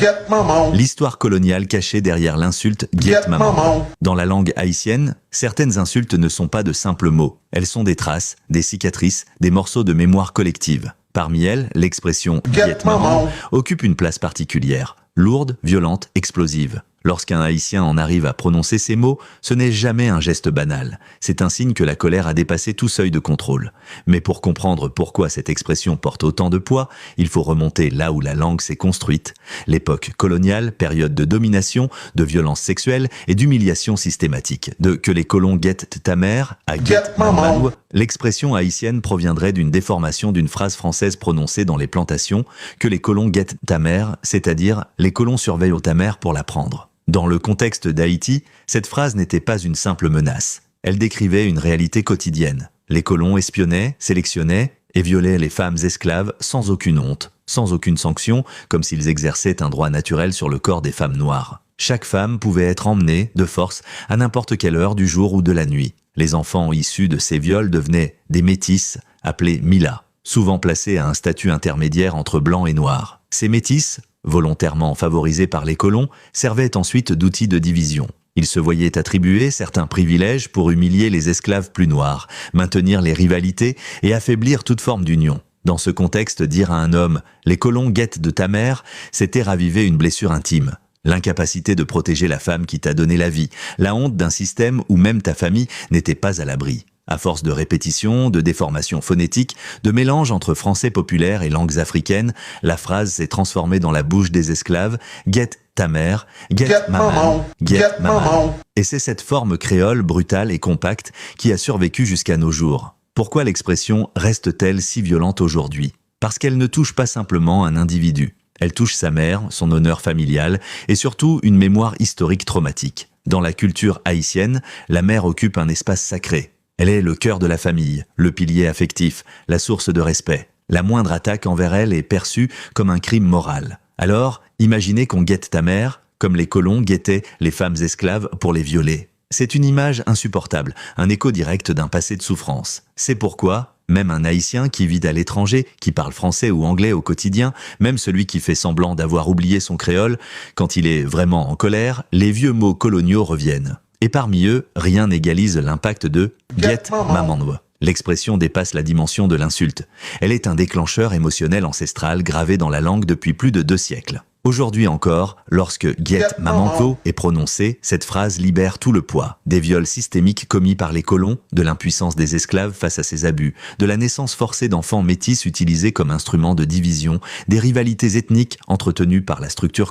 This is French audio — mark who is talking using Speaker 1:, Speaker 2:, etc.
Speaker 1: Get maman.
Speaker 2: L'histoire coloniale cachée derrière l'insulte « Get maman ». Dans la langue haïtienne, certaines insultes ne sont pas de simples mots. Elles sont des traces, des cicatrices, des morceaux de mémoire collective. Parmi elles, l'expression « Get maman » occupe une place particulière, lourde, violente, explosive. Lorsqu'un Haïtien en arrive à prononcer ces mots, ce n'est jamais un geste banal. C'est un signe que la colère a dépassé tout seuil de contrôle. Mais pour comprendre pourquoi cette expression porte autant de poids, il faut remonter là où la langue s'est construite. L'époque coloniale, période de domination, de violence sexuelle et d'humiliation systématique. De « que les colons guettent ta mère » à « get maman », l'expression haïtienne proviendrait d'une déformation d'une phrase française prononcée dans les plantations « que les colons guettent ta mère », c'est-à-dire « les colons surveillent ta mère pour la prendre ». Dans le contexte d'Haïti, cette phrase n'était pas une simple menace. Elle décrivait une réalité quotidienne. Les colons espionnaient, sélectionnaient et violaient les femmes esclaves sans aucune honte, sans aucune sanction, comme s'ils exerçaient un droit naturel sur le corps des femmes noires. Chaque femme pouvait être emmenée, de force, à n'importe quelle heure du jour ou de la nuit. Les enfants issus de ces viols devenaient des métisses, appelées Mila, souvent placés à un statut intermédiaire entre blancs et noirs. Ces métisses, volontairement favorisés par les colons, servaient ensuite d'outils de division. Ils se voyaient attribuer certains privilèges pour humilier les esclaves plus noirs, maintenir les rivalités et affaiblir toute forme d'union. Dans ce contexte, dire à un homme « les colons guettent de ta mère », c'était raviver une blessure intime. L'incapacité de protéger la femme qui t'a donné la vie, la honte d'un système où même ta famille n'était pas à l'abri. À force de répétition, de déformation phonétique, de mélange entre français populaire et langues africaines, la phrase s'est transformée dans la bouche des esclaves « Get ta mère, get maman, get maman ». Et c'est cette forme créole, brutale et compacte qui a survécu jusqu'à nos jours. Pourquoi l'expression reste-t-elle si violente aujourd'hui? Parce qu'elle ne touche pas simplement un individu. Elle touche sa mère, son honneur familial et surtout une mémoire historique traumatique. Dans la culture haïtienne, la mère occupe un espace sacré. Elle est le cœur de la famille, le pilier affectif, la source de respect. La moindre attaque envers elle est perçue comme un crime moral. Alors, imaginez qu'on guette ta mère, comme les colons guettaient les femmes esclaves pour les violer. C'est une image insupportable, un écho direct d'un passé de souffrance. C'est pourquoi, même un Haïtien qui vit à l'étranger, qui parle français ou anglais au quotidien, même celui qui fait semblant d'avoir oublié son créole, quand il est vraiment en colère, les vieux mots coloniaux reviennent. Et parmi eux, rien n'égalise l'impact de « get maman ». L'expression dépasse la dimension de l'insulte. Elle est un déclencheur émotionnel ancestral gravé dans la langue depuis plus de 2 siècles. Aujourd'hui encore, lorsque « get maman » est prononcé, cette phrase libère tout le poids. Des viols systémiques commis par les colons, de l'impuissance des esclaves face à ces abus, de la naissance forcée d'enfants métis utilisés comme instrument de division, des rivalités ethniques entretenues par la structure